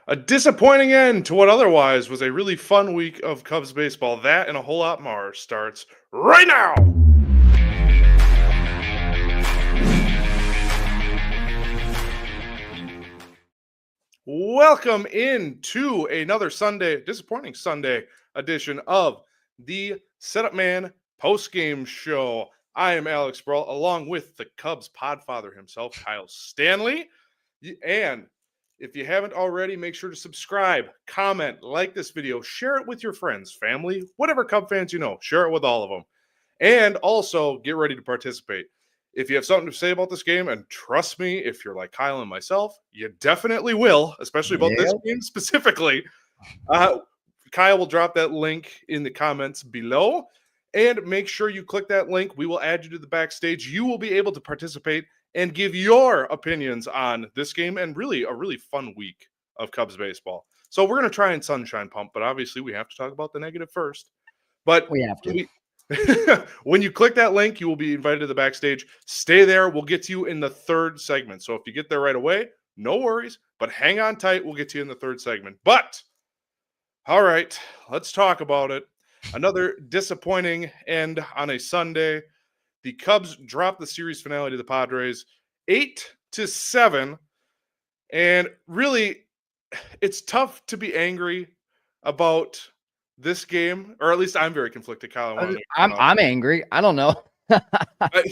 A disappointing end to what otherwise was a really fun week of Cubs baseball. That and a whole lot more starts right now. Welcome into another disappointing Sunday edition of the Setup Man post-game show. I am Alex Brawl, along with the Cubs podfather himself, Kyle Stanley. And if you haven't already, make sure to subscribe, comment, like this video, share it with your friends, family, whatever Cub fans you know. Share it with all of them. And also get ready to participate. If you have something to say about this game, and trust me, if you're like Kyle and myself, you definitely will, especially about this game specifically. Kyle will drop that link in the comments below. And make sure you click that link. We will add you to the backstage. You will be able to participate and give your opinions on this game and really a really fun week of Cubs baseball. So we're going to try and sunshine pump, but obviously we have to talk about the negative first. But we have to. When you click that link, you will be invited to the backstage. Stay there. We'll get to you in the third segment. So if you get there right away, no worries, but hang on tight. We'll get to you in the third segment. But all right, let's talk about it. Another disappointing end on a Sunday. The Cubs dropped the series finale to the Padres 8-7. And really, it's tough to be angry about this game, or at least I'm very conflicted, Kyle. I'm angry. I don't know. I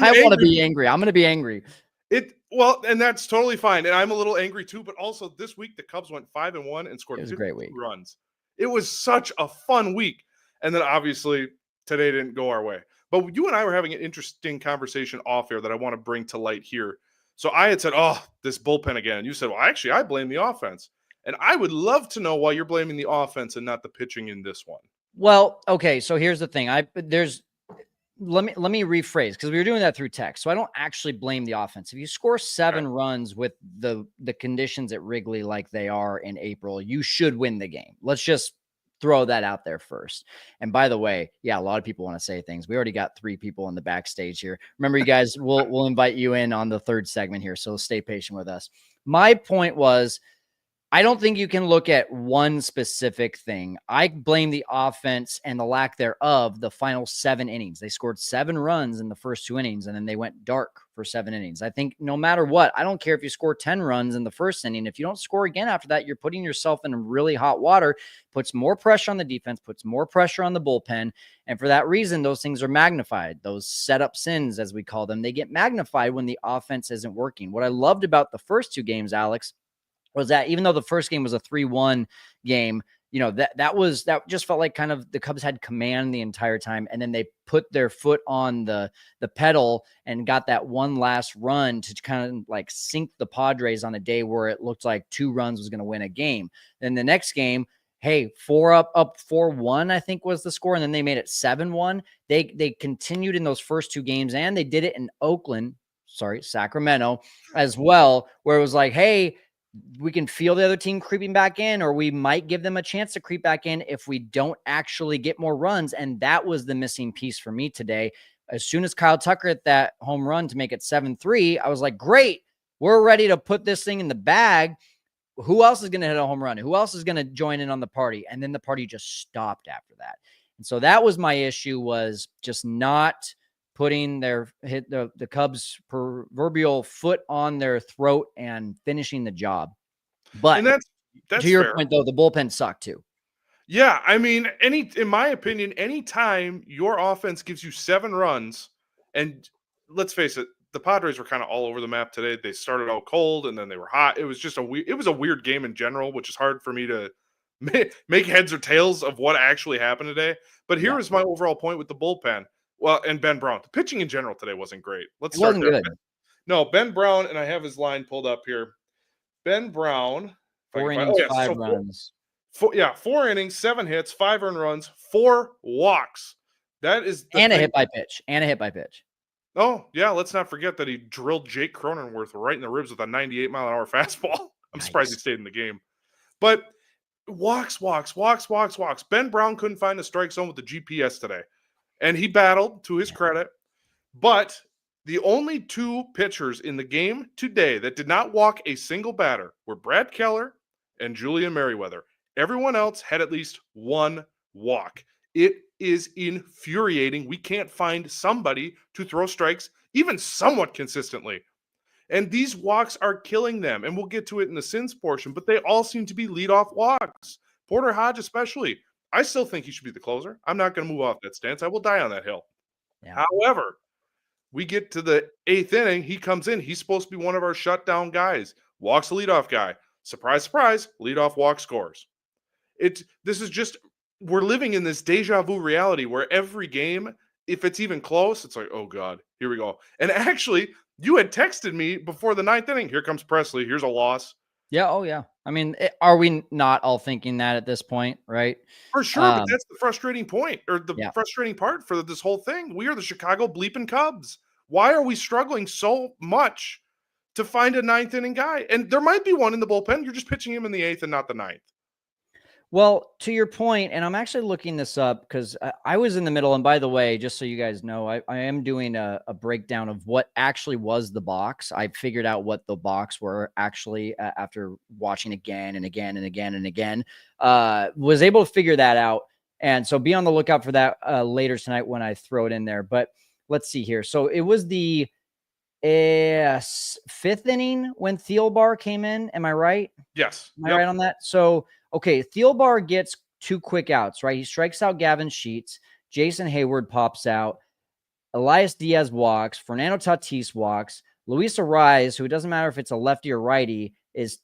want to be angry. I'm going to be angry. Well, and that's totally fine. And I'm a little angry too, but also this week the Cubs went 5-1 and scored 52 runs. It was such a fun week. And then obviously today didn't go our way. But you and I were having an interesting conversation off air that I want to bring to light here. So I had said, oh, this bullpen again. You said, well, actually, I blame the offense. And I would love to know why you're blaming the offense and not the pitching in this one. Well, okay, so here's the thing. Let me rephrase, because we were doing that through text. So I don't actually blame the offense. If you score 7 runs with the conditions at Wrigley like they are in April, you should win the game. Let's just throw that out there first. And by the way, yeah, a lot of people want to say things. We already got 3 people in the backstage here. Remember, you guys, we'll invite you in on the third segment here, so stay patient with us. My point was, I don't think you can look at one specific thing. I blame the offense and the lack thereof the final 7 innings. They scored 7 runs in the first 2 innings, and then they went dark for 7 innings. I think no matter what, I don't care if you score 10 runs in the first inning. If you don't score again after that, you're putting yourself in really hot water, puts more pressure on the defense, puts more pressure on the bullpen. And for that reason, those things are magnified. Those setup sins, as we call them, they get magnified when the offense isn't working. What I loved about the first 2 games, Alex, was that even though the first game was a 3-1 game, you know, that just felt like kind of the Cubs had command the entire time. And then they put their foot on the pedal and got that one last run to kind of like sink the Padres on a day where it looked like 2 runs was going to win a game. Then the next game, hey, 4 up 4-1, I think was the score. And then they made it 7-1. They continued in those first 2 games, and they did it in Sacramento as well, where it was like, hey, we can feel the other team creeping back in, or we might give them a chance to creep back in if we don't actually get more runs. And that was the missing piece for me today. As soon as Kyle Tucker hit that home run to make it 7-3, I was like, great, we're ready to put this thing in the bag. Who else is going to hit a home run? Who else is going to join in on the party? And then the party just stopped after that. And so that was my issue, was just not putting the Cubs' proverbial foot on their throat and finishing the job. But that's to your fair. Point, though, the bullpen sucked too. Yeah, I mean, in my opinion, anytime your offense gives you 7 runs, and let's face it, the Padres were kind of all over the map today. They started out cold and then they were hot. It was just a weird game in general, which is hard for me to make heads or tails of what actually happened today. But here is my overall point with the bullpen. Well, and Ben Brown. The pitching in general today wasn't great. Let's start there. Good. No, Ben Brown, and I have his line pulled up here. Ben Brown. 4 innings, 5 runs. 4 innings, 7 hits, 5 earned runs, 4 walks. That is a hit by pitch. Oh, yeah, let's not forget that he drilled Jake Cronenworth right in the ribs with a 98-mile-an-hour fastball. I'm surprised he stayed in the game. But walks. Ben Brown couldn't find a strike zone with the GPS today. And he battled, to his credit. But the only 2 pitchers in the game today that did not walk a single batter were Brad Keller and Julian Merriweather. Everyone else had at least one walk. It is infuriating. We can't find somebody to throw strikes even somewhat consistently. And these walks are killing them. And we'll get to it in the sins portion, but they all seem to be leadoff walks. Porter Hodge, especially. I still think he should be the closer. I'm not going to move off that stance. I will die on that hill. Yeah. However, we get to the 8th inning. He comes in. He's supposed to be one of our shutdown guys. Walks the leadoff guy. Surprise, surprise. Leadoff walk scores. This is just, we're living in this deja vu reality where every game, if it's even close, it's like, oh God, here we go. And actually, you had texted me before the 9th inning. Here comes Presley. Here's a loss. Yeah. Oh, yeah. I mean, are we not all thinking that at this point, right? For sure, but that's the frustrating point, or the Yeah. frustrating part for this whole thing. We are the Chicago bleeping Cubs. Why are we struggling so much to find a 9th inning guy? And there might be one in the bullpen. You're just pitching him in the 8th and not the 9th. Well, to your point, and I'm actually looking this up because I was in the middle. And by the way, just so you guys know, I am doing a breakdown of what actually was the box. I figured out what the box were actually after watching again and again and again and again. Was able to figure that out. And so be on the lookout for that later tonight when I throw it in there. But let's see here. So it was the 5th inning when Thielbar came in. Am I right? Yes. Am I right on that? So, okay, Thielbar gets 2 quick outs, right? He strikes out Gavin Sheets. Jason Hayward pops out. Elias Diaz walks. Fernando Tatis walks. Luis Arraez, who it doesn't matter if it's a lefty or righty, is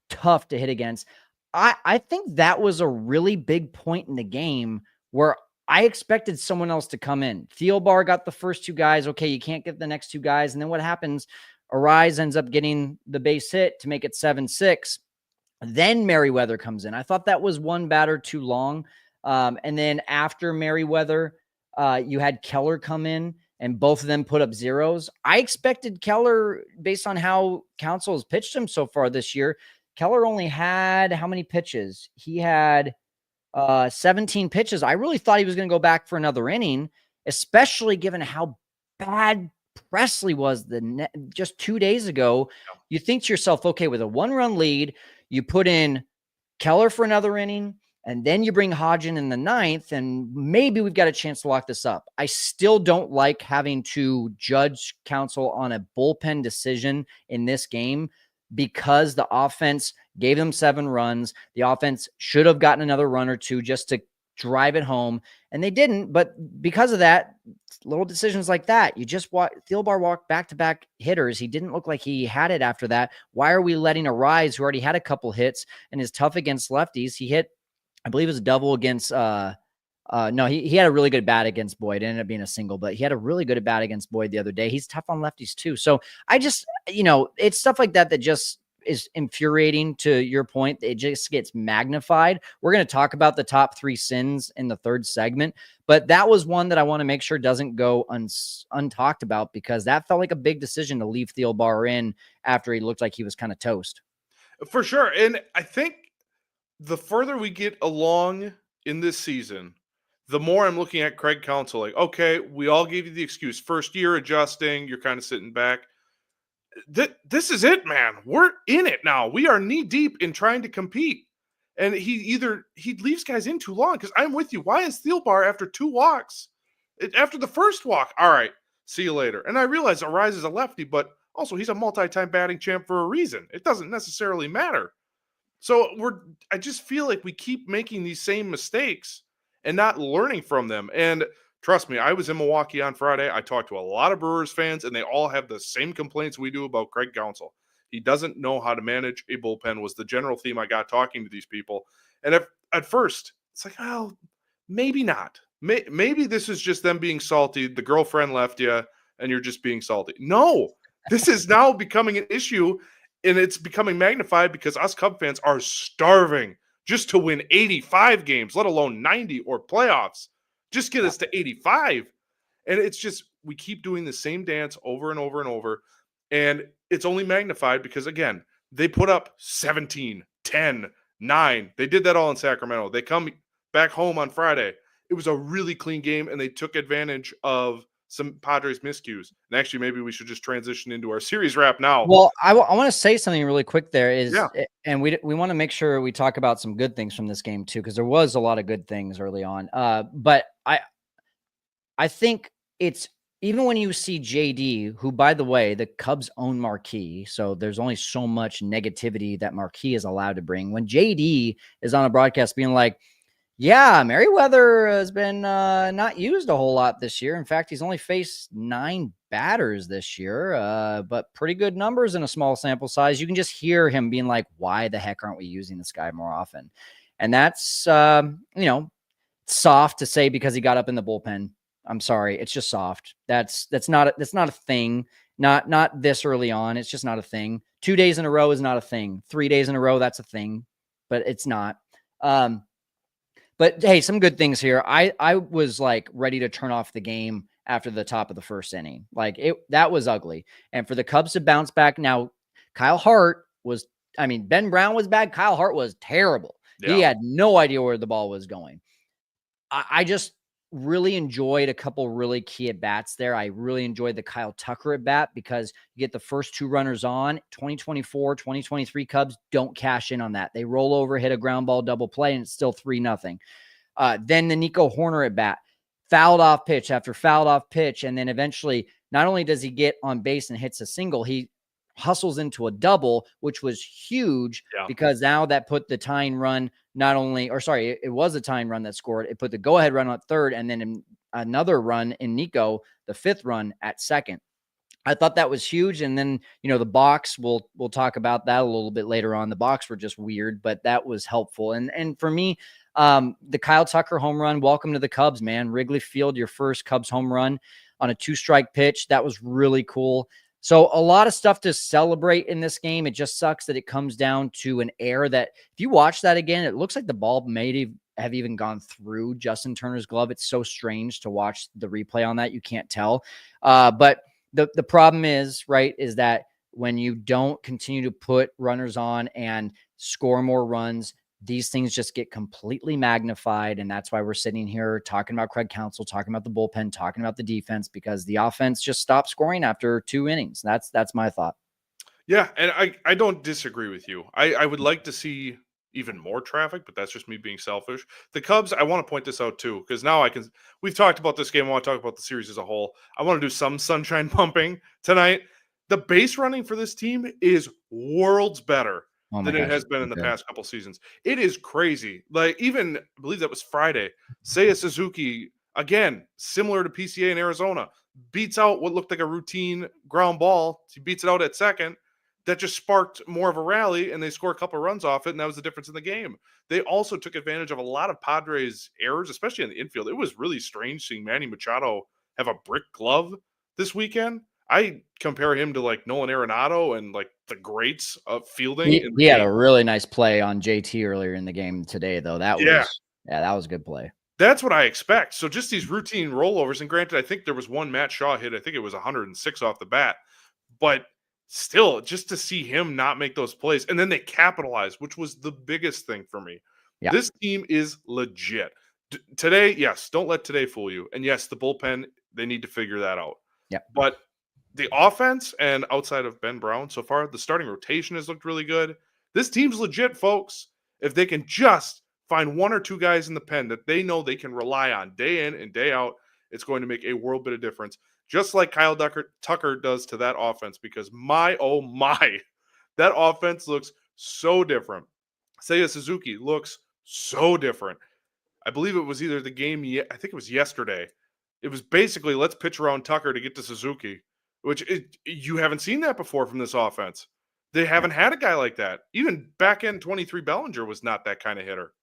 tough to hit against. I think that was a really big point in the game where I expected someone else to come in. Thielbar got the first 2 guys. Okay, you can't get the next 2 guys. And then what happens? Arraez ends up getting the base hit to make it 7-6. Then Merriweather comes in. I thought that was one batter too long. And then after Merriweather, you had Keller come in and both of them put up zeros. I expected Keller, based on how Counsell has pitched him so far this year, Keller only had how many pitches? He had 17 pitches. I really thought he was going to go back for another inning, especially given how bad Presley was just 2 days ago. You think to yourself, okay, with a 1-run lead, you put in Keller for another inning, and then you bring Hodgin in the 9th, and maybe we've got a chance to lock this up. I still don't like having to judge Counsell on a bullpen decision in this game because the offense gave them 7 runs. The offense should have gotten another run or 2 just to drive it home, and they didn't. But because of that, little decisions like that, you just Thielbar walked back-to-back hitters. He didn't look like he had it after that. Why are we letting Arraez, who already had a couple hits and is tough against lefties? He hit, I believe it was a double against no, he had a really good bat against Boyd. It ended up being a single, but he had a really good bat against Boyd the other day. He's tough on lefties too. So I just, it's stuff like that that just is infuriating. To your point, it just gets magnified. We're going to talk about the top 3 sins in the 3rd segment, but that was one that I want to make sure doesn't go untalked about, because that felt like a big decision to leave Thielbar in after he looked like he was kind of toast. For sure. And I think the further we get along in this season, the more I'm looking at Craig Counsell like, okay, we all gave you the excuse. First year adjusting, you're kind of sitting back. This is it, man. We're in it now. We are knee deep in trying to compete. And he leaves guys in too long, because I'm with you. Why is Thielbar after 2 walks? After the first walk, all right, see you later. And I realize Arraez is a lefty, but also he's a multi-time batting champ for a reason. It doesn't necessarily matter. So I just feel like we keep making these same mistakes and not learning from them. And trust me, I was in Milwaukee on Friday. I talked to a lot of Brewers fans, and they all have the same complaints we do about Craig Counsell. He doesn't know how to manage a bullpen, was the general theme I got talking to these people. And at first, it's like, well, maybe not. Maybe this is just them being salty. The girlfriend left you, and you're just being salty. No, this is now becoming an issue, and it's becoming magnified because us Cub fans are starving just to win 85 games, let alone 90 or playoffs. Just get us to 85. And it's just, we keep doing the same dance over and over and over. And it's only magnified because, again, they put up 17, 10, 9. They did that all in Sacramento. They come back home on Friday. It was a really clean game, and they took advantage of some Padres miscues. And actually, maybe we should just transition into our series wrap now. Well, I want to say something really quick there Yeah. and we want to make sure we talk about some good things from this game too, because there was a lot of good things early on. But I think it's, even when you see JD, who, by the way, the Cubs own Marquee, so there's only so much negativity that Marquee is allowed to bring. When JD is on a broadcast being like, yeah, Merriweather has been not used a whole lot this year. In fact, he's only faced 9 batters this year, but pretty good numbers in a small sample size. You can just hear him being like, why the heck aren't we using this guy more often? And that's, soft to say because he got up in the bullpen. I'm sorry. It's just soft. That's not a thing. Not this early on. It's just not a thing. 2 days in a row is not a thing. 3 days in a row, that's a thing, but it's not. But hey, some good things here. I was like ready to turn off the game after the top of the first inning. Like that was ugly. And for the Cubs to bounce back now, Ben Brown was bad. Kyle Hart was terrible. Yeah. He had no idea where the ball was going. I just really enjoyed a couple really key at bats there. I really enjoyed the Kyle Tucker at bat because you get the first 2 runners on. 2024, 2023 Cubs don't cash in on that. They roll over, hit a ground ball double play, and it's still 3-0. Then the Nico Horner at bat, fouled off pitch after fouled off pitch. And then eventually, not only does he get on base and hits a single, he hustles into a double, which was huge because now that put the tying run it was a tying run that scored. It put the go-ahead run at third, and then another run in Nico, the 5th run at second. I thought that was huge. And then, the box, we'll talk about that a little bit later on. The box were just weird, but that was helpful. And for me, the Kyle Tucker home run, welcome to the Cubs, man. Wrigley Field, your first Cubs home run on a 2-strike pitch. That was really cool. So a lot of stuff to celebrate in this game. It just sucks that it comes down to an error that, if you watch that again, it looks like the ball may have even gone through Justin Turner's glove. It's so strange to watch the replay on that. You can't tell. But the problem is that when you don't continue to put runners on and score more runs, these things just get completely magnified. And that's why we're sitting here talking about Craig Counsell, talking about the bullpen, talking about the defense, because the offense just stopped scoring after 2 innings. That's my thought. Yeah. And I don't disagree with you. I would like to see even more traffic, but that's just me being selfish. The Cubs, I want to point this out too, because now we've talked about this game. I want to talk about the series as a whole. I want to do some sunshine pumping tonight. The base running for this team is worlds better than it has been in the past couple seasons. It is crazy. Like, even, I believe that was Friday, Seiya Suzuki, again, similar to PCA in Arizona, beats out what looked like a routine ground ball. He beats it out at second. That just sparked more of a rally, and they score a couple runs off it, and that was the difference in the game. They also took advantage of a lot of Padres' errors, especially in the infield. It was really strange seeing Manny Machado have a brick glove this weekend. I compare him to like Nolan Arenado and like the greats of fielding. He had a really nice play on JT earlier in the game today, though. That was a good play. That's what I expect. So just these routine rollovers, and granted, I think there was one Matt Shaw hit. I think it was 106 off the bat, but still, just to see him not make those plays, and then they capitalize, which was the biggest thing for me. Yeah. This team is legit. Today, yes, don't let today fool you. And yes, the bullpen, they need to figure that out. Yeah. But the offense, and outside of Ben Brown so far, the starting rotation has looked really good. This team's legit, folks. If they can just find 1 or 2 guys in the pen that they know they can rely on day in and day out, it's going to make a world bit of difference. Just like Kyle Tucker does to that offense, because oh my, that offense looks so different. Seiya Suzuki looks so different. I believe it was either the game, I think it was yesterday. It was basically, let's pitch around Tucker to get to Suzuki, which you haven't seen that before from this offense. They haven't had a guy like that. Even back in 23, Bellinger was not that kind of hitter.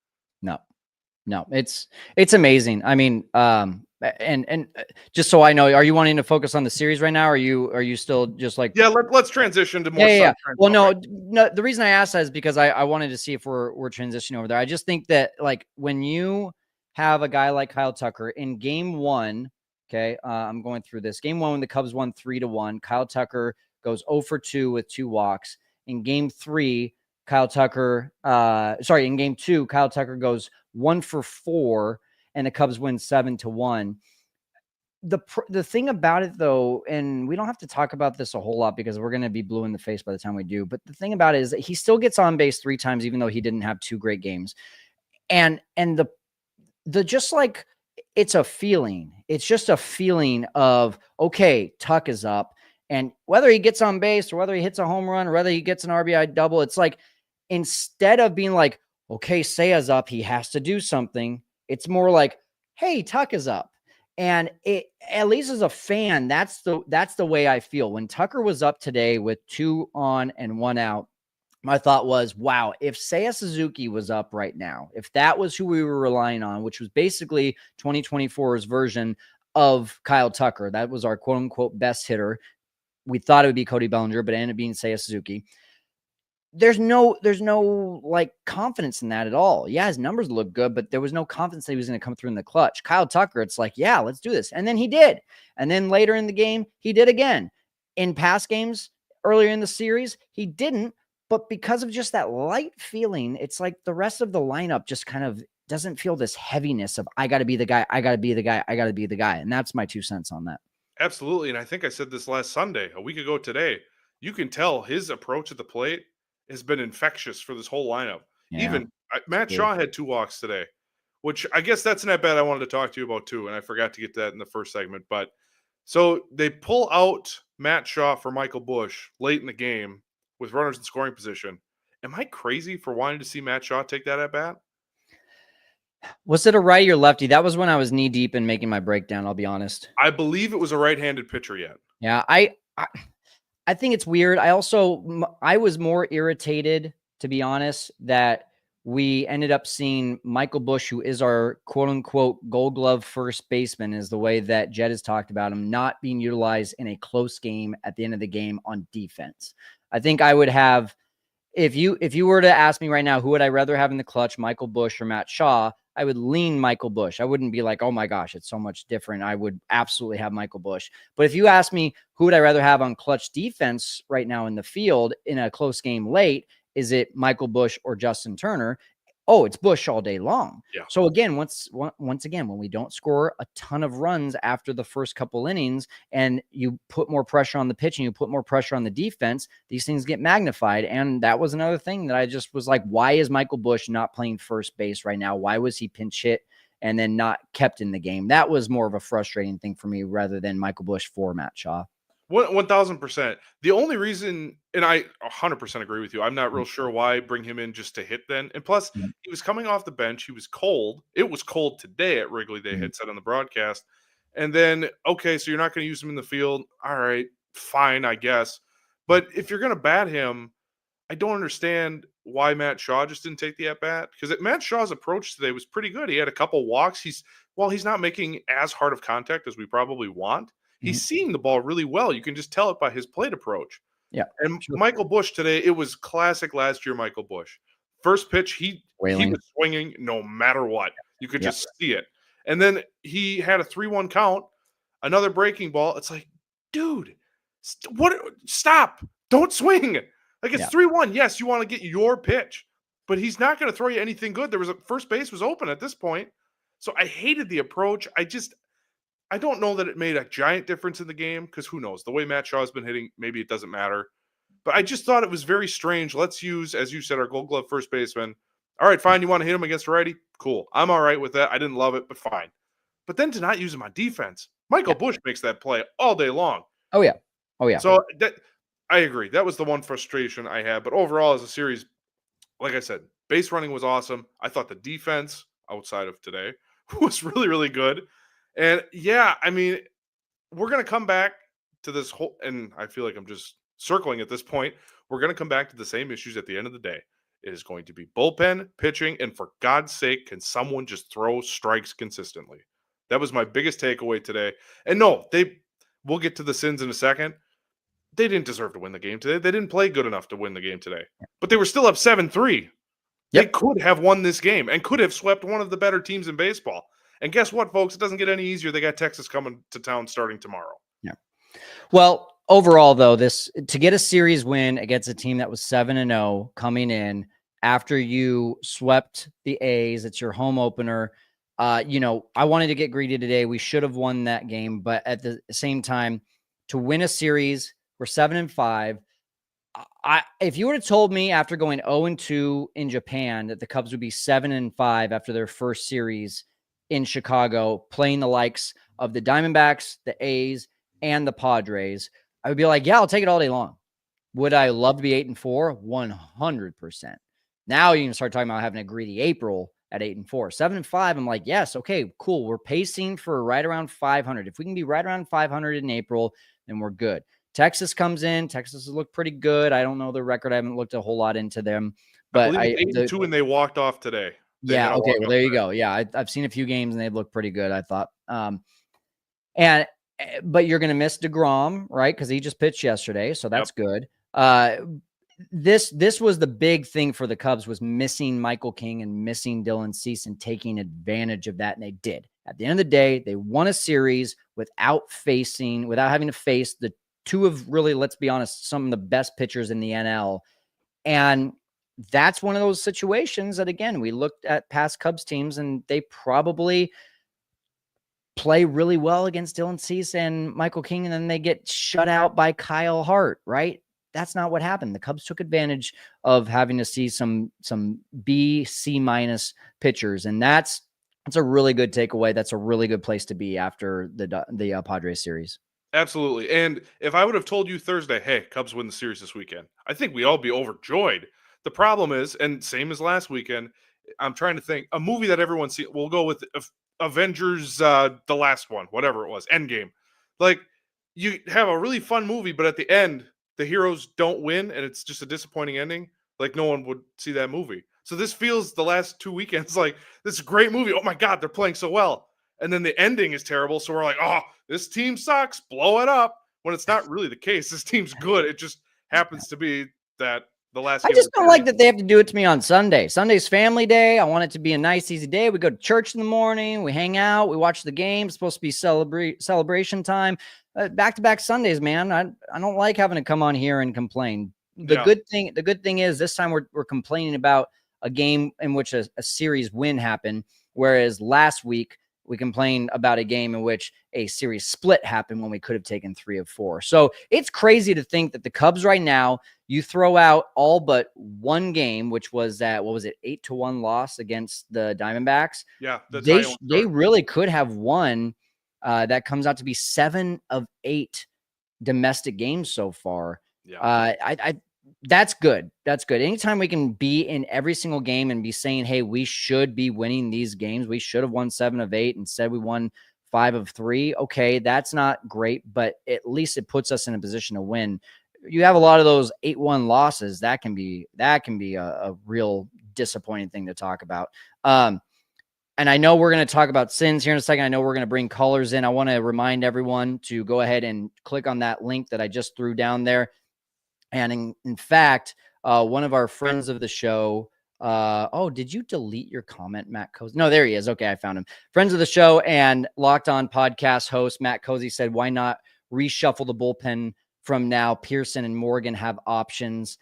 No, it's amazing. I mean, and just so I know, are you wanting to focus on the series right now? Or are you still just like, let's transition to more. Yeah. Well, no, the reason I asked that is because I wanted to see if we're transitioning over there. I just think that, like, when you have a guy like Kyle Tucker in game 1, okay, I'm going through this. Game 1, when the Cubs won 3-1, Kyle Tucker goes 0 for 2 with 2 walks. In game 3, in game 2, Kyle Tucker goes 1 for 4, and the Cubs win 7-1. the thing about it though, and we don't have to talk about this a whole lot because we're going to be blue in the face by the time we do, but the thing about it is that he still gets on base 3 times, even though he didn't have 2 great games. And the just like, it's a feeling. It's just a feeling of, okay, Tuck is up. And whether he gets on base or whether he hits a home run or whether he gets an RBI double, it's like, instead of being like, okay, Seiya's up, he has to do something, it's more like, hey, Tuck is up. And it, at least as a fan, that's the way I feel. When Tucker was up today with 2 on and 1 out, my thought was, wow, if Seiya Suzuki was up right now, if that was who we were relying on, which was basically 2024's version of Kyle Tucker, that was our quote unquote best hitter. We thought it would be Cody Bellinger, but it ended up being Seiya Suzuki. There's no like confidence in that at all. Yeah, his numbers look good, but there was no confidence that he was going to come through in the clutch. Kyle Tucker, it's like, yeah, let's do this. And then he did. And then later in the game, he did again. In past games earlier in the series, he didn't. But because of just that light feeling, it's like the rest of the lineup just kind of doesn't feel this heaviness of, I got to be the guy, I got to be the guy, I got to be the guy. And that's my 2 cents on that. Absolutely. And I think I said this last Sunday, a week ago today. You can tell his approach at the plate has been infectious for this whole lineup. Yeah. Even Matt Shaw had 2 walks today, which I guess that's an at bat I wanted to talk to you about too. And I forgot to get that in the first segment. But so they pull out Matt Shaw for Michael Busch late in the game with runners in scoring position. Am I crazy for wanting to see Matt Shaw take that at bat? Was it a righty or lefty? That was when I was knee deep in making my breakdown, I'll be honest. I believe it was a right-handed pitcher yet. Yeah, I think it's weird. I was more irritated, to be honest, that we ended up seeing Michael Busch, who is our quote unquote Gold Glove first baseman, is the way that Jed has talked about him, not being utilized in a close game at the end of the game on defense. I think I would have, if you were to ask me right now, who would I rather have in the clutch, Michael Busch or Matt Shaw? I would lean Michael Busch. I wouldn't be like, oh my gosh, it's so much different. I would absolutely have Michael Busch. But if you ask me, who would I rather have on clutch defense right now in the field in a close game late? Is it Michael Busch or Justin Turner? Oh, it's Busch all day long. Yeah. So again, once again, when we don't score a ton of runs after the first couple innings and you put more pressure on the pitch and you put more pressure on the defense, these things get magnified. And that was another thing that I just was like, why is Michael Busch not playing first base right now? Why was he pinch hit and then not kept in the game? That was more of a frustrating thing for me rather than Michael Busch for Matt Shaw. 1,000%. The only reason, and I 100% agree with you, I'm not real sure why bring him in just to hit then. And plus, he was coming off the bench. He was cold. It was cold today at Wrigley, they had said on the broadcast. And then, okay, so you're not going to use him in the field. All right, fine, I guess. But if you're going to bat him, I don't understand why Matt Shaw just didn't take the at-bat. Because Matt Shaw's approach today was pretty good. He had a couple walks. He's not making as hard of contact as we probably want. He's seeing the ball really well. You can just tell it by his plate approach. Yeah. And sure. Michael Busch today, it was classic last year Michael Busch. First pitch, he was swinging no matter what. You could just see it. And then he had a 3-1 count, another breaking ball. It's like, dude, stop. Don't swing. Like, it's 3-1. Yes, you want to get your pitch, but he's not going to throw you anything good. First base was open at this point. So I hated the approach. I don't know that it made a giant difference in the game because who knows? The way Matt Shaw's been hitting, maybe it doesn't matter. But I just thought it was very strange. Let's use, as you said, our Gold Glove first baseman. All right, fine. You want to hit him against a righty? Cool. I'm all right with that. I didn't love it, but fine. But then to not use him on defense, Michael Busch makes that play all day long. Oh, yeah. Oh, yeah. So I agree. That was the one frustration I had. But overall, as a series, like I said, base running was awesome. I thought the defense outside of today was really, really good. And yeah, I mean, we're going to come back to this whole, and I feel like I'm just circling at this point. We're going to come back to the same issues at the end of the day. It is going to be bullpen, pitching, and for God's sake, can someone just throw strikes consistently? That was my biggest takeaway today. And no, we'll get to the sins in a second. They didn't deserve to win the game today. They didn't play good enough to win the game today. But they were still up 7-3. They could have won this game and could have swept one of the better teams in baseball. And guess what, folks? It doesn't get any easier. They got Texas coming to town starting tomorrow. Yeah. Well, overall, though, to get a series win against a team that was 7-0 coming in after you swept the A's, it's your home opener. I wanted to get greedy today. We should have won that game, but at the same time, to win a series, we're 7-5. If you would have told me after going 0-2 in Japan that the Cubs would be 7-5 after their first series in Chicago, playing the likes of the Diamondbacks, the A's, and the Padres, I would be like, yeah, I'll take it all day long. Would I love to be 8-4? 100%. Now you can start talking about having a greedy April at 8-4. 7-5, I'm like, yes, okay, cool. We're pacing for right around 500. If we can be right around 500 in April, then we're good. Texas comes in. Texas has looked pretty good. I don't know the record. I haven't looked a whole lot into them. But I believe it's 8-2 and they walked off today. Yeah, okay. Well, there you go. Yeah, I've seen a few games and they've looked pretty good, I thought. But you're going to miss DeGrom, right? Because he just pitched yesterday, so that's good. This was the big thing for the Cubs, was missing Michael King and missing Dylan Cease and taking advantage of that, and they did. At the end of the day, they won a series without having to face the two of, really, let's be honest, some of the best pitchers in the NL. And that's one of those situations that, again, we looked at past Cubs teams and they probably play really well against Dylan Cease and Michael King, and then they get shut out by Kyle Hart, right? That's not what happened. The Cubs took advantage of having to see some B, C- pitchers, and that's a really good takeaway. That's a really good place to be after the Padres series. Absolutely. And if I would have told you Thursday, hey, Cubs win the series this weekend, I think we all be overjoyed. The problem is, and same as last weekend, I'm trying to think, a movie that everyone see. We'll go with Avengers, the last one, whatever it was, Endgame. Like, you have a really fun movie, but at the end, the heroes don't win, and it's just a disappointing ending. Like, no one would see that movie. So this feels the last 2 weekends like this is a great movie. Oh my God, they're playing so well. And then the ending is terrible. So we're like, oh, this team sucks. Blow it up. When it's not really the case. This team's good. It just happens to be that the last I game just don't like that they have to do it to me on Sunday. Sunday's family day. I want it to be a nice, easy day. We go to church in the morning. We hang out. We watch the game. It's supposed to be celebration time. Back-to-back Sundays, man. I don't like having to come on here and complain. The good thing is this time we're complaining about a game in which a series win happened, whereas last week we complained about a game in which a series split happened when we could have taken 3 of 4. So it's crazy to think that the Cubs right now, you throw out all but one game, which was that, 8-1 loss against the Diamondbacks. Yeah, they really could have won. That comes out to be 7 of 8 domestic games so far. Yeah. That's good. That's good. Anytime we can be in every single game and be saying, hey, we should be winning these games. We should have won 7 of 8. Instead, we won 5 of 3. Okay, that's not great, but at least it puts us in a position to win. You have a lot of those 8-1 losses. That can be a real disappointing thing to talk about. And I know we're going to talk about sins here in a second. I know we're going to bring callers in. I want to remind everyone to go ahead and click on that link that I just threw down there. And in fact, one of our friends of the show, did you delete your comment, Matt Cozy? No, there he is. Okay, I found him. Friends of the show and Locked On podcast host Matt Cozy said, why not reshuffle the bullpen from now? Pearson and Morgan have options.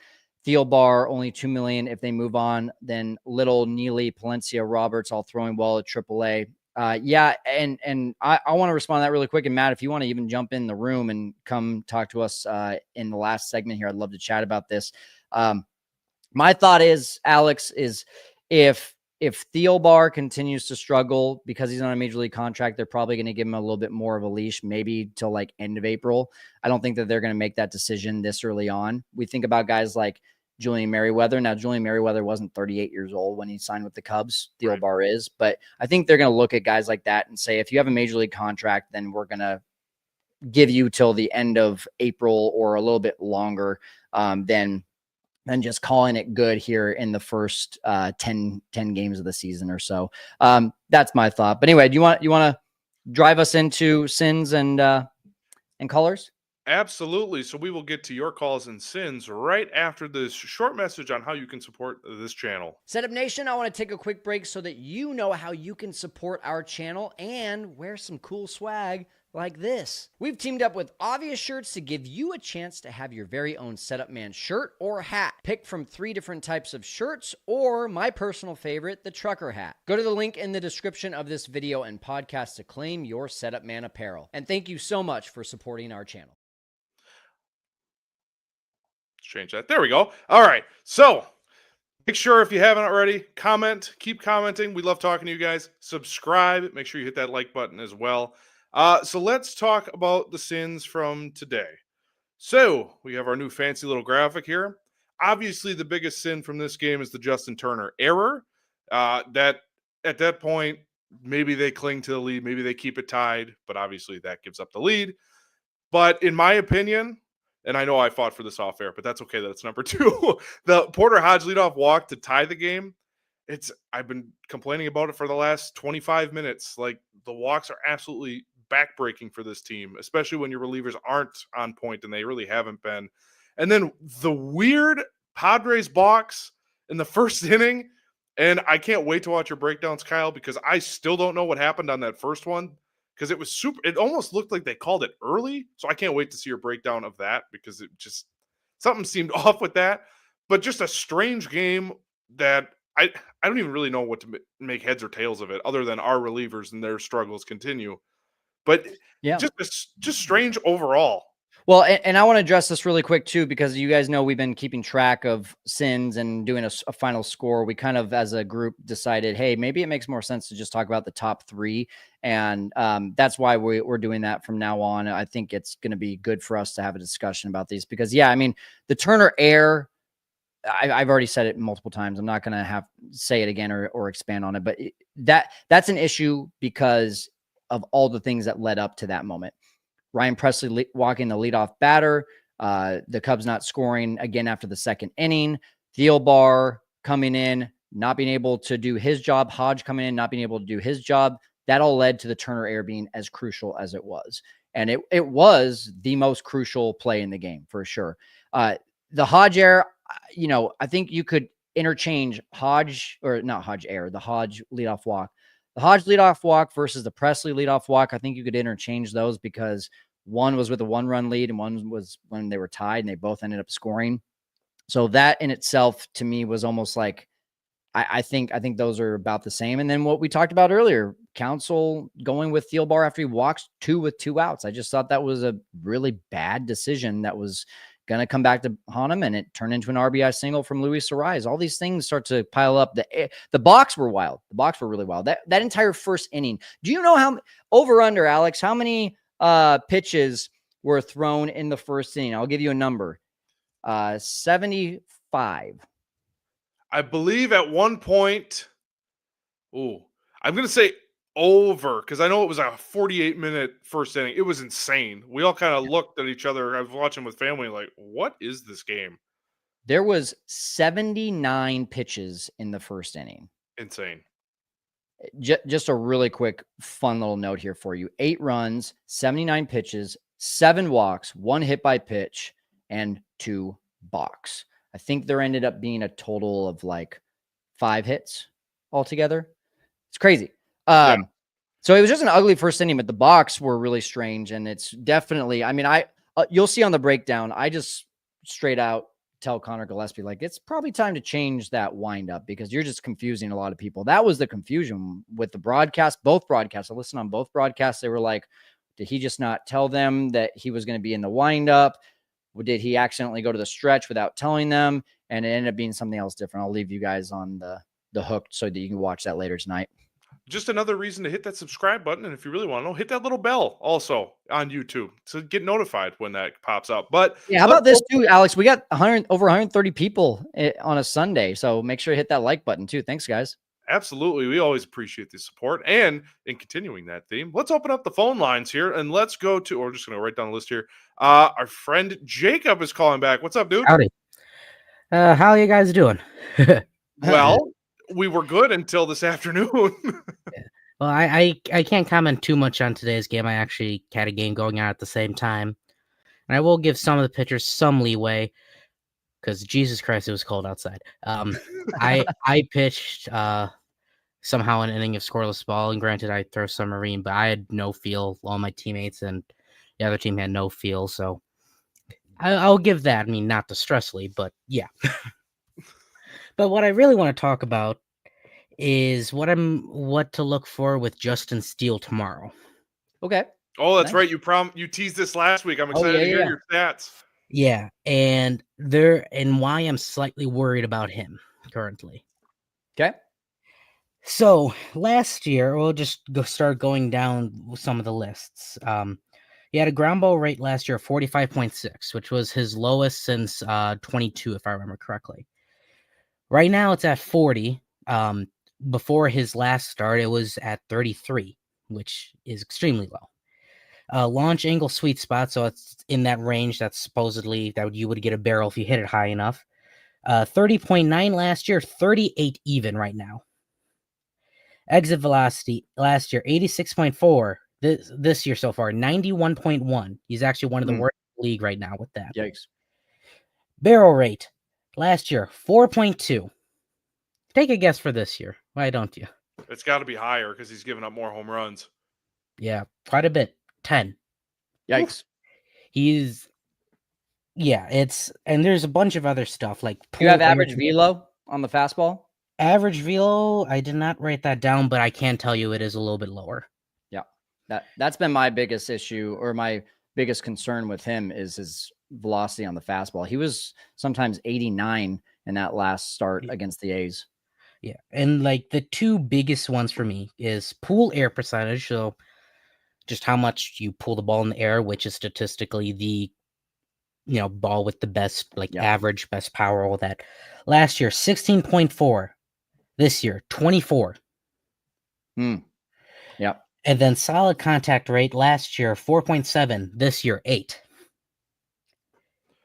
Thielbar, only $2 million. If they move on, then Little, Neely, Palencia, Roberts, all throwing well at AAA. And I want to respond to that really quick. And Matt, if you want to even jump in the room and come talk to us in the last segment here, I'd love to chat about this. My thought is, Alex, is if Thielbar continues to struggle because he's on a major league contract, they're probably going to give him a little bit more of a leash, maybe till like end of April. I don't think that they're going to make that decision this early on. We think about guys like Julian Merriweather. Now, Julian Merriweather wasn't 38 years old when he signed with the Cubs. Thielbar is. But I think they're going to look at guys like that and say, if you have a major league contract, then we're going to give you till the end of April or a little bit longer than just calling it good here in the first 10 games of the season or so. That's my thought. But anyway, do you want to drive us into sins and colors? Absolutely. So we will get to your calls and sins right after this short message on how you can support this channel. Setup Nation, I want to take a quick break so that you know how you can support our channel and wear some cool swag like this. We've teamed up with Obvious Shirts to give you a chance to have your very own Setup Man shirt or hat. Pick from 3 different types of shirts or my personal favorite, the trucker hat. Go to the link in the description of this video and podcast to claim your Setup Man apparel. And thank you so much for supporting our channel. Let's change that. There we go. All right. So make sure, if you haven't already, comment, keep commenting. We love talking to you guys. Subscribe. Make sure you hit that like button as well. So let's talk about the sins from today. So we have our new fancy little graphic here. Obviously, the biggest sin from this game is the Justin Turner error. That at that point, maybe they cling to the lead, maybe they keep it tied, but obviously that gives up the lead. But in my opinion, and I know I fought for this off air, but that's okay. That's number 2. The Porter Hodge leadoff walk to tie the game. I've been complaining about it for the last 25 minutes. Like, the walks are absolutely backbreaking for this team, especially when your relievers aren't on point, and they really haven't been. And then the weird Padres box in the first inning. And I can't wait to watch your breakdowns, Kyle, because I still don't know what happened on that first one. Because it was super, it almost looked like they called it early. So I can't wait to see your breakdown of that, because it just, something seemed off with that. But just a strange game that I don't even really know what to make heads or tails of it, other than our relievers and their struggles continue. But Yeah. just strange overall. Well, and I want to address this really quick too, because you guys know we've been keeping track of sins and doing a final score. We kind of, as a group, decided, hey, maybe it makes more sense to just talk about the top 3. And that's why we're doing that from now on. I think it's going to be good for us to have a discussion about these, because, yeah, I mean, the Turner error, I've already said it multiple times. I'm not going to say it again or expand on it, but that's an issue because of all the things that led up to that moment. Ryan Presley walking the leadoff batter, the Cubs not scoring again after the second inning, Thielbar coming in, not being able to do his job, Hodge coming in, not being able to do his job. That all led to the Turner error being as crucial as it was. And it was the most crucial play in the game for sure. The Hodge error, I think you could interchange Hodge, or not Hodge error, the Hodge leadoff walk. The Hodge leadoff walk versus the Presley leadoff walk, I think you could interchange those, because one was with a 1-run lead and one was when they were tied, and they both ended up scoring. So that in itself, to me, was almost like, I think those are about the same. And then what we talked about earlier, Counsell going with Thielbar after he walks 2 with 2 outs. I just thought that was a really bad decision that was going to come back to haunt him, and it turned into an RBI single from Luis Suarez. All these things start to pile up. The box were wild. The box were really wild. That entire first inning. Do you know how over under, Alex, how many pitches were thrown in the first inning? I'll give you a number. 75. I believe at one point, I'm going to say over, because I know it was a 48-minute first inning. It was insane. We all kind of looked at each other. I was watching with family like, what is this game? There was 79 pitches in the first inning. Insane. Just a really quick, fun little note here for you. 8 runs, 79 pitches, 7 walks, 1 hit by pitch, and 2 balks. I think there ended up being a total of like 5 hits altogether. It's crazy. Yeah. So it was just an ugly first inning, but the balks were really strange. And it's definitely, I mean, you'll see on the breakdown, I just straight out tell Connor Gillespie, like, it's probably time to change that windup, because you're just confusing a lot of people. That was the confusion with the broadcast, both broadcasts. I listened on both broadcasts. They were like, did he just not tell them that he was going to be in the windup? Or did he accidentally go to the stretch without telling them? And it ended up being something else different. I'll leave you guys on the hook so that you can watch that later tonight. Just another reason to hit that subscribe button. And if you really want to know, hit that little bell also on YouTube to get notified when that pops up. But yeah, how about this too, Alex? We got over 130 people on a Sunday. So make sure to hit that like button too. Thanks, guys. Absolutely. We always appreciate the support. And in continuing that theme, let's open up the phone lines here and let's go to, or we're just going to write down the list here. Our friend Jacob is calling back. What's up, dude? Howdy. How are you guys doing? Well, we were good until this afternoon. Well, I can't comment too much on today's game. I actually had a game going on at the same time. And I will give some of the pitchers some leeway, because Jesus Christ, it was cold outside. I pitched somehow an inning of scoreless ball. And granted, I throw some marine, but I had no feel. All my teammates and the other team had no feel. So I'll give that. I mean, not the stress lead, but yeah. But what I really want to talk about is what to look for with Justin Steele tomorrow. Okay. Oh, that's Nice. right. You teased this last week. I'm Oh, excited yeah, to hear yeah. your stats. Yeah, and why I'm slightly worried about him currently. Okay. So last year, we'll just start going down some of the lists. He had a ground ball rate last year of 45.6, which was his lowest since 22, if I remember correctly. Right now, it's at 40. Before his last start, it was at 33, which is extremely low. Launch angle sweet spot, so it's in that range that's supposedly that you would get a barrel if you hit it high enough. 30.9 last year, 38 even right now. Exit velocity last year, 86.4. This year so far, 91.1. He's actually one of the worst in the league right now with that. Yikes. Barrel rate last year, 4.2. Take a guess for this year. Why don't you? It's got to be higher because he's giving up more home runs. Yeah, quite a bit. 10. Yikes. He's and there's a bunch of other stuff like You have average velo on the fastball? Average velo, I did not write that down, but I can tell you it is a little bit lower. Yeah. That's been my biggest issue, or my biggest concern with him, is his velocity on the fastball. He was sometimes 89 in that last start against the A's. Yeah. And like the two biggest ones for me is pull air percentage. So just how much you pull the ball in the air, which is statistically the ball with the best average, best power, all that. Last year, 16.4. This year, 24. Yep. And then solid contact rate last year, 4.7. This year, 8.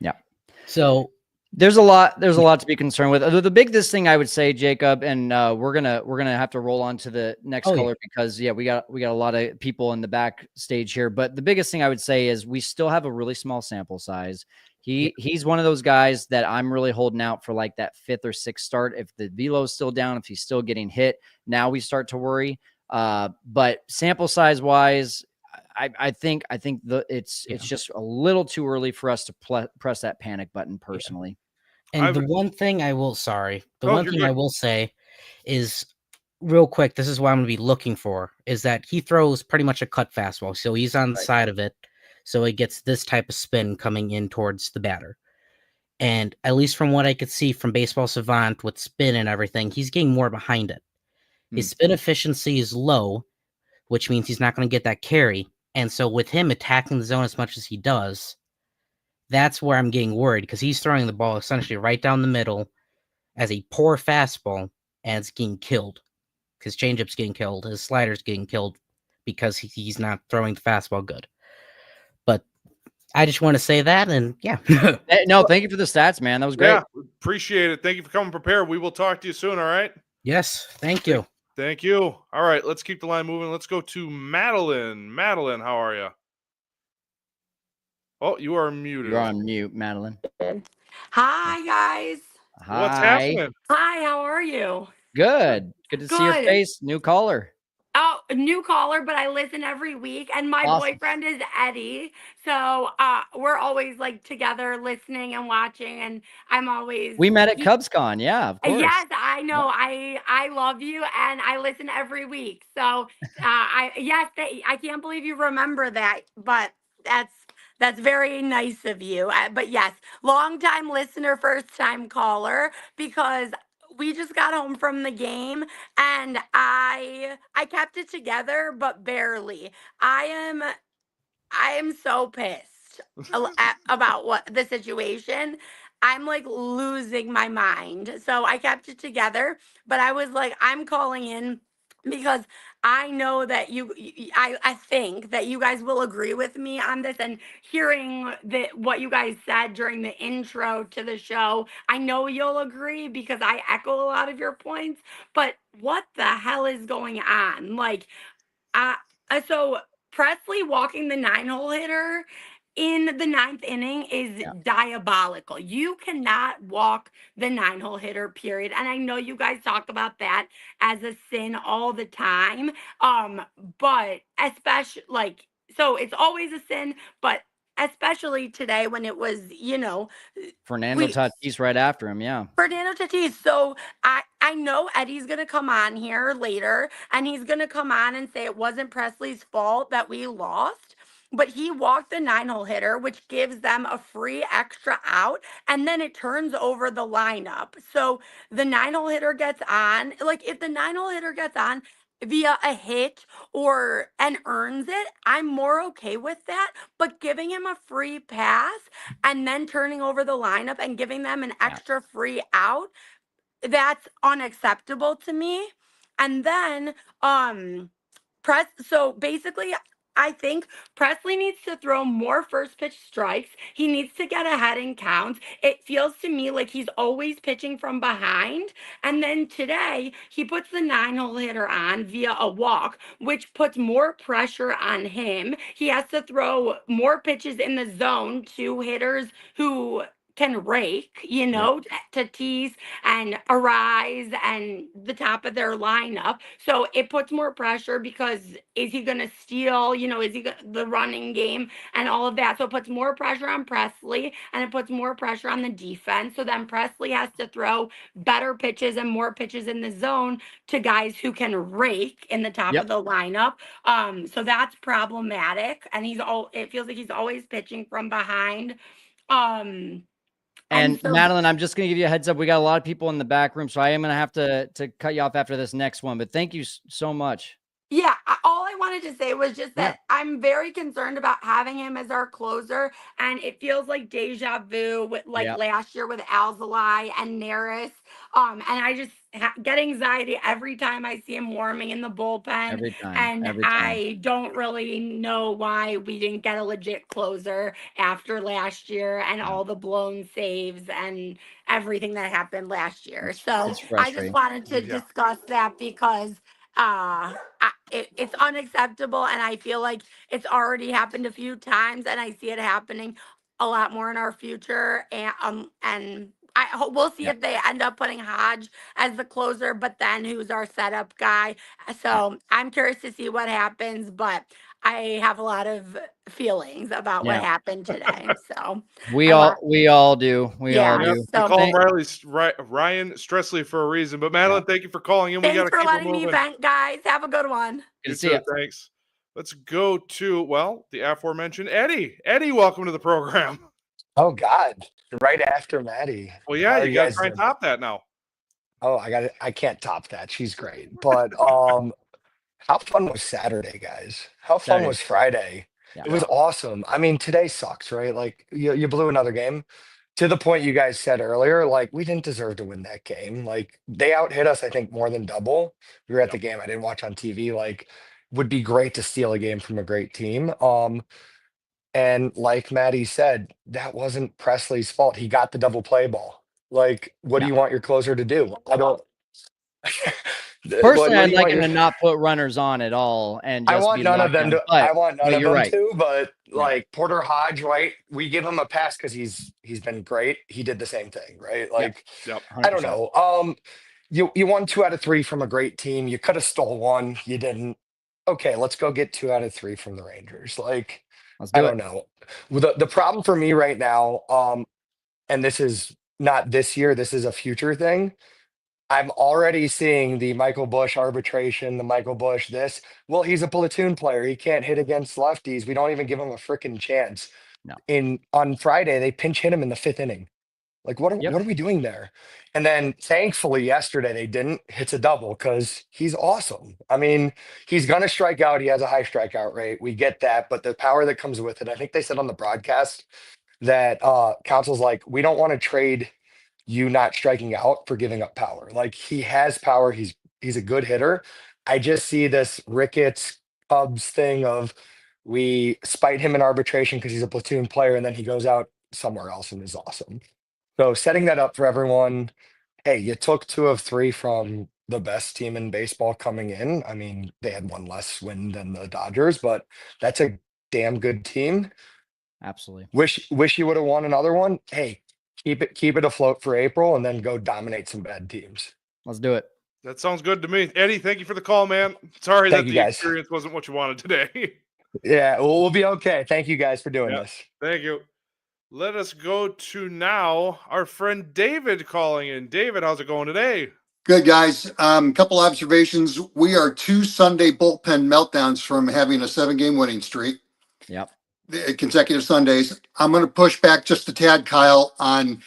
Yeah. So there's a lot to be concerned with. The biggest thing I would say, Jacob, and we're gonna have to roll on to the next color because we got a lot of people in the backstage here. But the biggest thing I would say is we still have a really small sample size. He's one of those guys that I'm really holding out for, like that 5th or 6th start. If the velo is still down, if he's still getting hit, now we start to worry. But sample size wise, I think it's just a little too early for us to press that panic button personally. And the one thing I will say is real quick. This is what I'm going to be looking for is that he throws pretty much a cut fastball. So he's on the side of it. So it gets this type of spin coming in towards the batter. And at least from what I could see from Baseball Savant with spin and everything, he's getting more behind it. His spin efficiency is low, which means he's not going to get that carry. And so with him attacking the zone as much as he does, that's where I'm getting worried because he's throwing the ball essentially right down the middle as a poor fastball and it's getting killed. His changeup's getting killed. His slider's getting killed because he's not throwing the fastball good. But I just want to say that, and yeah. No, thank you for the stats, man. That was great. Yeah, appreciate it. Thank you for coming prepared. We will talk to you soon, all right? Yes, thank you. Thank you. All right, let's keep the line moving. Let's go to Madeline. Madeline, how are you? Oh, you are muted. You're on mute, Madeline. Hi, guys. Hi. What's happening? Hi, how are you? Good. Good to see your face. New caller. Oh, new caller, but I listen every week. And my boyfriend is Eddie. So we're always like together listening and watching. And I'm always. We met at CubsCon. Yeah, of course. Yes, I know. Yeah. I love you and I listen every week. So I can't believe you remember that. But that's very nice of you. But yes, long time listener, first time caller, because we just got home from the game and I kept it together, but barely. I am so pissed about what the situation. I'm like losing my mind. So I kept it together, but I was like, I'm calling in because I know that I think that you guys will agree with me on this, and hearing what you guys said during the intro to the show, I know you'll agree because I echo a lot of your points, but what the hell is going on? Like, so Presley walking the 9-hole hitter in the ninth inning is Yeah. diabolical. You cannot walk the 9-hole hitter, period. And I know you guys talk about that as a sin all the time. But especially like, so it's always a sin, but especially today when it was, Fernando we Tatis right after him. Yeah. Fernando Tatis. So I know Eddie's gonna come on here later and he's gonna come on and say it wasn't Presley's fault that we lost. But he walked the 9-hole hitter, which gives them a free extra out, and then it turns over the lineup. So the 9-hole hitter gets on. Like if the 9-hole hitter gets on via a hit or and earns it, I'm more okay with that. But giving him a free pass and then turning over the lineup and giving them an Yeah. extra free out, that's unacceptable to me. And then so basically I think Presley needs to throw more first pitch strikes. He needs to get ahead in counts. It feels to me like he's always pitching from behind. And then today, he puts the 9-hole hitter on via a walk, which puts more pressure on him. He has to throw more pitches in the zone to hitters who can rake, to tease and arise and the top of their lineup. So it puts more pressure because is he going to steal, is he the running game and all of that. So it puts more pressure on Presley and it puts more pressure on the defense. So then Presley has to throw better pitches and more pitches in the zone to guys who can rake in the top Yep. of the lineup. So that's problematic. And it feels like he's always pitching from behind. And so, Madeline, I'm just going to give you a heads up. We got a lot of people in the back room, so I am going to have to cut you off after this next one. But thank you so much. yeah, all I wanted to say was just that I'm very concerned about having him as our closer, and it feels like deja vu with last year with Alzolay and Neris. And I just get anxiety every time I see him warming in the bullpen. Every time. And Every time. I don't really know why we didn't get a legit closer after last year and all the blown saves and everything that happened last year. So I just wanted to discuss that because it's unacceptable, and I feel like it's already happened a few times, and I see it happening a lot more in our future. And I hope we'll see if they end up putting Hodge as the closer, but then who's our setup guy. So I'm curious to see what happens, but I have a lot of feelings about what happened today. So we all do. We all do. We call him Ryan Stressley for a reason. But Madeline, thank you for calling in. Thanks for letting me vent, guys. Have a good one. You too. Thanks. Let's go to the aforementioned Eddie. Eddie, welcome to the program. Oh God! Right after Maddie. Well, yeah, you got to try and top that now. Oh, I can't top that. She's great. But how fun was Saturday, guys? How fun was Friday? Yeah. It was awesome. I mean, today sucks, right? Like you blew another game. To the point you guys said earlier, like we didn't deserve to win that game. Like they out hit us, I think, more than double. We were at the game. I didn't watch on TV. Like, would be great to steal a game from a great team. And like Maddie said, that wasn't Presley's fault. He got the double play ball. Like, what do you want your closer to do? I don't. Personally, I'd like him to not put runners on at all, and just I want be none of them to. I want none of them right. to. But like Porter Hodge, right? We give him a pass because he's been great. He did the same thing, right? Like, I don't know. You won 2 out of 3 from a great team. You could have stole one. You didn't. Okay, let's go get 2 out of 3 from the Rangers. Like, I don't know. The problem for me right now, and this is not this year. This is a future thing. I'm already seeing the Michael Bush arbitration, the Michael Bush this. Well, he's a platoon player. He can't hit against lefties. We don't even give him a freaking chance. No. On Friday, they pinch hit him in the 5th inning. Like, what are we doing there? And then thankfully yesterday they didn't. Hits a double because he's awesome. I mean, he's gonna strike out. He has a high strikeout rate. We get that, but the power that comes with it. I think they said on the broadcast that Council's like, we don't want to trade you not striking out for giving up power. Like he has power. He's a good hitter. I just see this Ricketts Cubs thing of we spite him in arbitration because he's a platoon player and then he goes out somewhere else and is awesome. So setting that up for everyone. Hey, you took 2 of 3 from the best team in baseball coming in. I mean, they had one less win than the Dodgers, but that's a damn good team. Absolutely. Wish you would have won another one. Hey, keep it afloat for April, and then go dominate some bad teams. Let's do it. That sounds good to me. Eddie, thank you for the call, man. Sorry Thank that you, the guys. experience wasn't what you wanted today. Yeah, we'll be okay. Thank you guys for doing Yeah. this. Thank you. Let us go to now our friend David calling in. David, how's it going today? Good, guys. Couple observations. We are 2 Sunday bullpen meltdowns from having a 7-game winning streak, Yep. consecutive Sundays. I'm going to push back just a tad, Kyle, on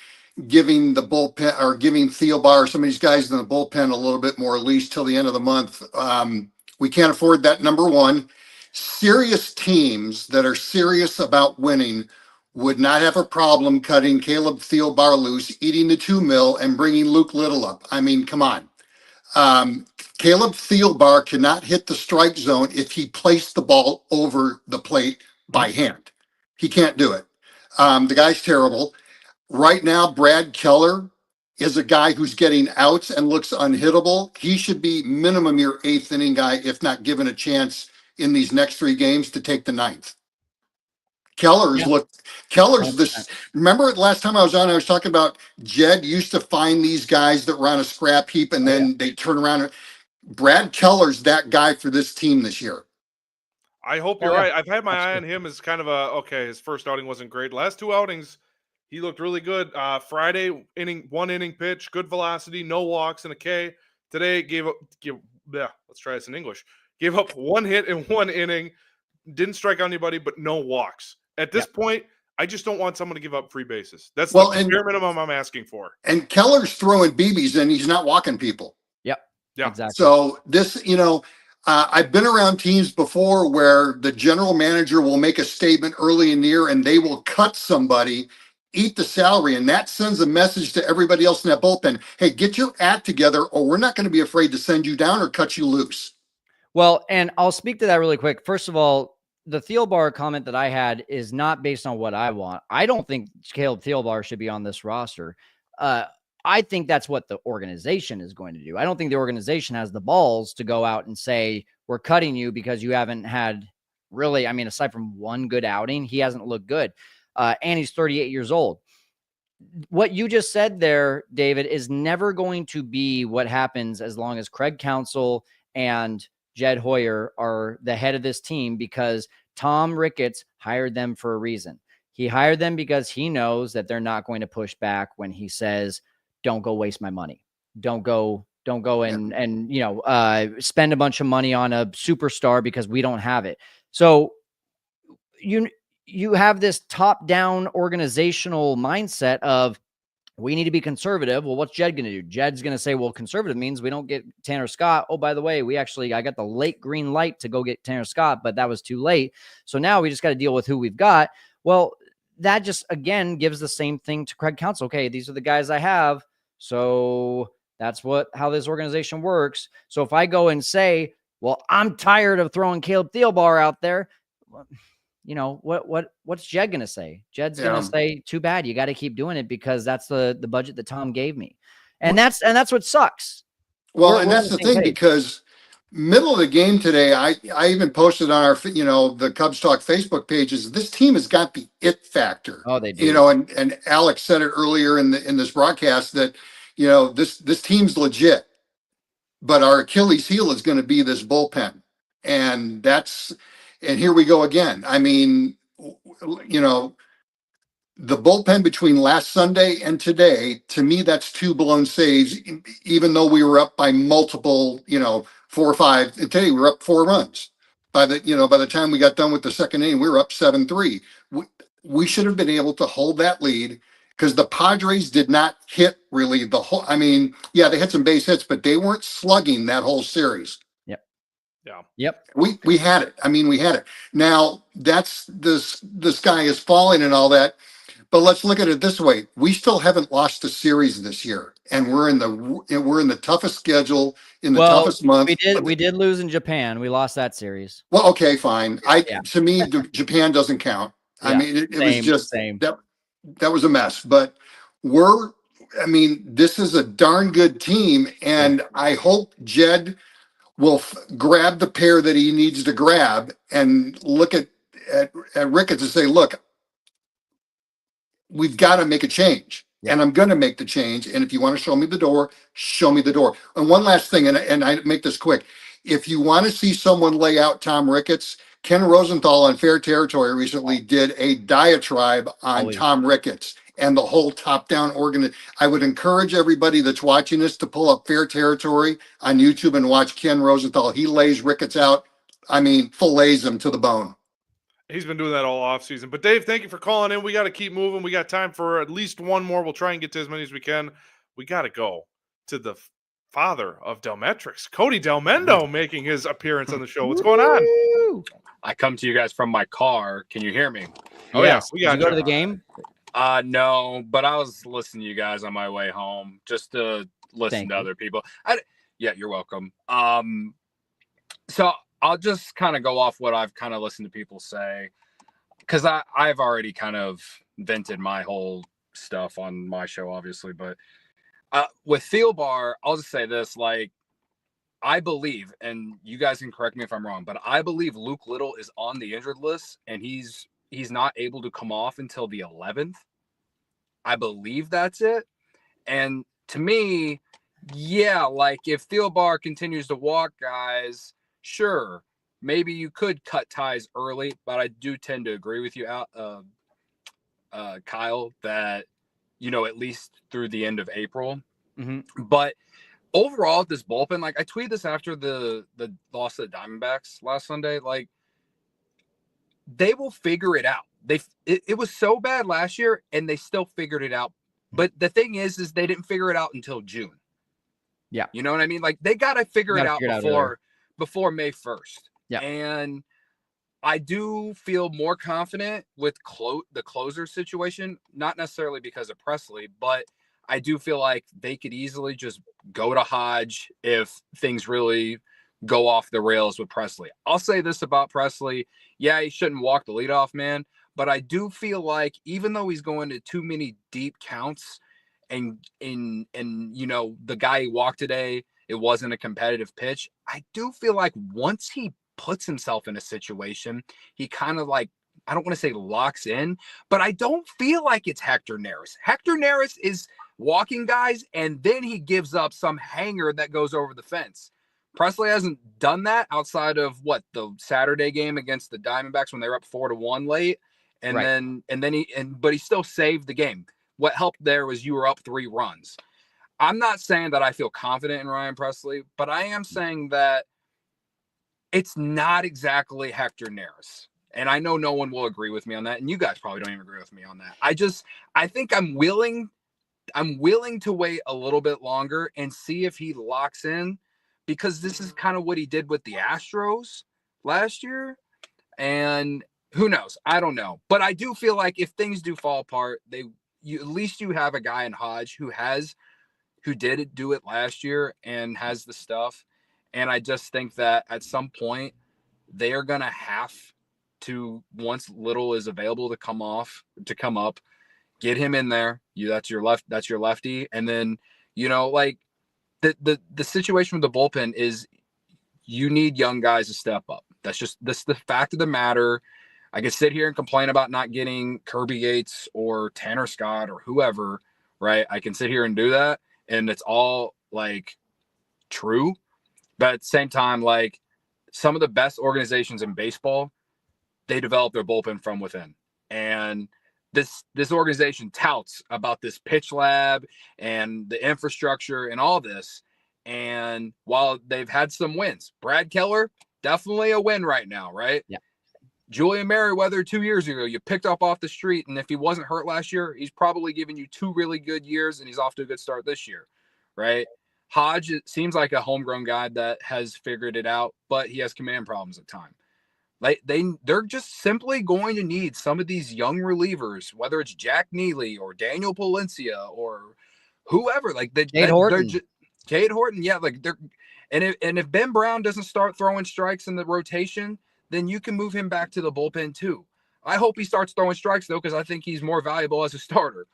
giving the bullpen or giving Theobar or some of these guys in the bullpen a little bit more leash till the end of the month. We can't afford that, number one. Serious teams that are serious about winning would not have a problem cutting Caleb Thielbar loose, eating the 2 mil, and bringing Luke Little up. I mean, come on. Caleb Thielbar cannot hit the strike zone if he placed the ball over the plate by hand. He can't do it. The guy's terrible. Right now, Brad Keller is a guy who's getting outs and looks unhittable. He should be minimum your 8th inning guy, if not given a chance in these next 3 games to take the 9th. Keller's this. Remember last time I was on, I was talking about Jed used to find these guys that were on a scrap heap and then they turn around. Brad Keller's that guy for this team this year. I hope you're right. I've had my eye on him as kind of his first outing wasn't great. Last 2 outings, he looked really good. Friday, 1 inning pitch, good velocity, no walks and a K. Today, let's try this in English. Gave up 1 hit in 1 inning, didn't strike out anybody, but no walks. At this point, I just don't want someone to give up free bases. That's the bare minimum I'm asking for. And Keller's throwing BBs and he's not walking people. Yep. Yeah. Exactly. So this, I've been around teams before where the general manager will make a statement early in the year and they will cut somebody, eat the salary, and that sends a message to everybody else in that bullpen. Hey, get your act together or we're not going to be afraid to send you down or cut you loose. Well, and I'll speak to that really quick. First of all, the Thielbar comment that I had is not based on what I want. I don't think Caleb Thielbar should be on this roster. I think that's what the organization is going to do. I don't think the organization has the balls to go out and say, we're cutting you because you haven't had really, I mean, aside from 1 good outing, he hasn't looked good. And he's 38 years old. What you just said there, David, is never going to be what happens as long as Craig Counsell and Jed Hoyer are the head of this team, because Tom Ricketts hired them for a reason. He hired them because he knows that they're not going to push back when he says, don't go waste my money. Don't go and spend a bunch of money on a superstar because we don't have it. So you have this top-down organizational mindset of, we need to be conservative. Well, what's Jed going to do? Jed's going to say, well, conservative means we don't get Tanner Scott. Oh, by the way, I got the late green light to go get Tanner Scott, but that was too late. So now we just got to deal with who we've got. Well, that just, again, gives the same thing to Craig Counsell. Okay, these are the guys I have. So that's how this organization works. So if I go and say, well, I'm tired of throwing Caleb Thielbar out there, what's Jed going to say? Jed's going to say, too bad. You got to keep doing it because that's the budget that Tom gave me. And that's what sucks. Well, that's the thing, because middle of the game today, I even posted on our, the Cubs Talk Facebook pages, this team has got the it factor. Oh, they do. And Alex said it earlier in this broadcast that, this team's legit, but our Achilles heel is going to be this bullpen. And here we go again. I mean, the bullpen between last Sunday and today, to me, that's 2 blown saves, even though we were up by multiple, 4 or 5. And today we were up 4 runs. By the time we got done with the second inning, we were up 7-3. We should have been able to hold that lead, because the Padres did not hit really the whole. I mean, yeah, they had some base hits, but they weren't slugging that whole series. Yeah. Yep. We had it. I mean, we had it. Now that's the sky is falling and all that. But let's look at it this way. We still haven't lost a series this year. And we're in the toughest schedule in the toughest month. We did lose in Japan. We lost that series. Well, okay, fine. To me, Japan doesn't count. I mean, it was just that was a mess. But this is a darn good team. And I hope Jed will grab the pair that he needs to grab and look at Ricketts and say, look, we've got to make a change. Yeah. And I'm going to make the change. And if you want to show me the door, show me the door. And one last thing, and I make this quick. If you want to see someone lay out Tom Ricketts, Ken Rosenthal on Fair Territory recently did a diatribe on Always. Tom Ricketts and the whole top-down organ. I would encourage everybody that's watching this to pull up Fair Territory on YouTube and watch Ken Rosenthal. He lays Ricketts out. I mean, fillets him to the bone. He's been doing that all off season. But Dave, thank you for calling in. We got to keep moving. We got time for at least one more. We'll try and get to as many as we can. We got to go to the father of Delmetrics, Cody Delmendo, making his appearance on the show. What's going on? I come to you guys from my car. Can you hear me? Oh, yes. Yeah. We Did got you go to the game? No, but I was listening to you guys on my way home just to listen Thank to you. other people. Yeah, you're welcome. So I'll just kind of go off what I've kind of listened to people say, because I've already kind of vented my whole stuff on my show, obviously. But with Thielbar, I'll just say this: like, I believe, and you guys can correct me if I'm wrong, but I believe Luke Little is on the injured list, and he's not able to come off until the 11th. I believe that's it. And to me, yeah, like if Thielbar continues to walk guys, sure, maybe you could cut ties early, but I do tend to agree with you, Kyle, that, at least through the end of April. Mm-hmm. But overall, this bullpen, like I tweeted this after the loss to the Diamondbacks last Sunday, like they will figure it out. It was so bad last year and they still figured it out. But the thing is they didn't figure it out until June. Yeah. You know what I mean? Like they got to figure it out before May 1st. Yeah. And I do feel more confident with the closer situation, not necessarily because of Presley, but I do feel like they could easily just go to Hodge if things really go off the rails with Presley. I'll say this about Presley. Yeah, he shouldn't walk the leadoff man, but I do feel like even though he's going to too many deep counts and the guy he walked today, it wasn't a competitive pitch. I do feel like once he puts himself in a situation, he kind of like, I don't want to say locks in, but I don't feel like it's Hector Neris. Hector Neris is walking guys, and then he gives up some hanger that goes over the fence. Presley hasn't done that outside of the Saturday game against the Diamondbacks when they were up 4-1 late. And right. but he still saved the game. What helped there was you were up 3 runs. I'm not saying that I feel confident in Ryan Presley, but I am saying that it's not exactly Hector Neris. And I know no one will agree with me on that. And you guys probably don't even agree with me on that. I think I'm willing to wait a little bit longer and see if he locks in, because this is kind of what he did with the Astros last year. And who knows? I don't know. But I do feel like if things do fall apart, at least you have a guy in Hodge who did do it last year and has the stuff. And I just think that at some point they are going to have to, once Little is available to come up, get him in there. That's your lefty. And then, like the situation with the bullpen is you need young guys to step up. That's the fact of the matter. I can sit here and complain about not getting Kirby Yates or Tanner Scott or whoever, right? I can sit here and do that, and it's all like true. But at the same time, like some of the best organizations in baseball, they develop their bullpen from within. And this organization touts about this pitch lab and the infrastructure and all this. And while they've had some wins, Brad Keller, definitely a win right now, right? Yeah. Julian Merriweather 2 years ago, you picked up off the street. And if he wasn't hurt last year, he's probably given you 2 really good years, and he's off to a good start this year, right? Hodge, it seems like a homegrown guy that has figured it out, but he has command problems at times. Like they're just simply going to need some of these young relievers, whether it's Jack Neely or Daniel Palencia or whoever, like Cade Horton. Yeah. Like if Ben Brown doesn't start throwing strikes in the rotation, then you can move him back to the bullpen too. I hope he starts throwing strikes though, because I think he's more valuable as a starter.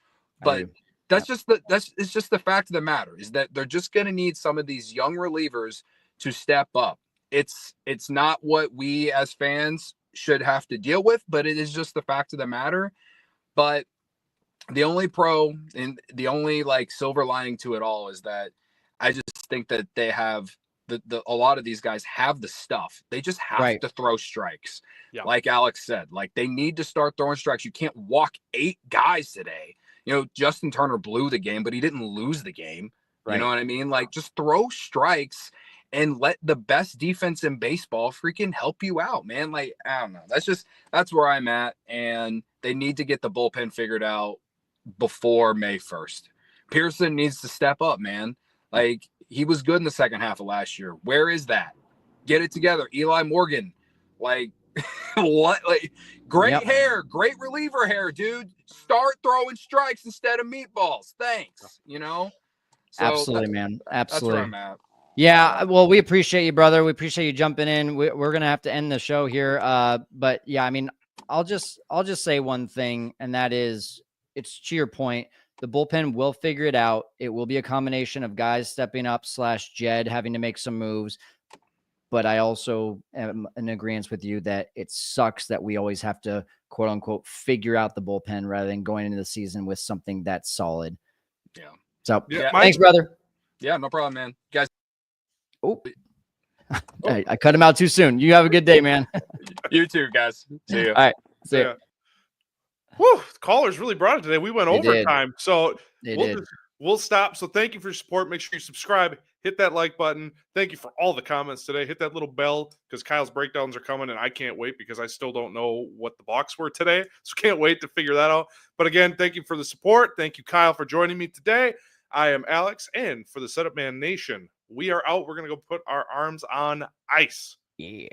But it's just the fact of the matter is that they're just going to need some of these young relievers to step up. It's not what we as fans should have to deal with, but it is just the fact of the matter. But The only pro and the only like silver lining to it all is that I just think that they have a lot of these guys have the stuff. They just have to throw strikes. Yeah. Like Alex said, like they need to start throwing strikes. You can't walk 8 guys today. You know, Justin Turner blew the game, but he didn't lose the game. You know what I mean? Like just throw strikes and let the best defense in baseball freaking help you out, man. Like, I don't know. That's where I'm at. And they need to get the bullpen figured out before May 1st. Pearson needs to step up, man. Like he was good in the second half of last year. Where is that? Get it together. Eli Morgan, like what? Like great hair, great reliever hair, dude. Start throwing strikes instead of meatballs. Thanks. You know? So Absolutely, man. Absolutely. That's where I'm at. Yeah, well, we appreciate you, brother. We appreciate you jumping in. We're gonna have to end the show here. But yeah, I mean, I'll just say one thing, and that is, it's to your point. The bullpen will figure it out. It will be a combination of guys stepping up / Jed having to make some moves. But I also am in agreement with you that it sucks that we always have to, quote unquote, figure out the bullpen rather than going into the season with something that's solid. Yeah. So Yeah, thanks, brother. Yeah, no problem, man. Guys. Oh. I cut him out too soon. You have a good day, man. You too, guys. See you. All right. See ya. Whew, the callers really brought it today. We went overtime. So we'll stop. So thank you for your support. Make sure you subscribe, hit that like button. Thank you for all the comments today. Hit that little bell because Kyle's breakdowns are coming, and I can't wait because I still don't know what the box were today. So can't wait to figure that out. But again, thank you for the support. Thank you, Kyle, for joining me today. I am Alex, and for the Setup Man Nation, we are out. We're going to go put our arms on ice. Yeah.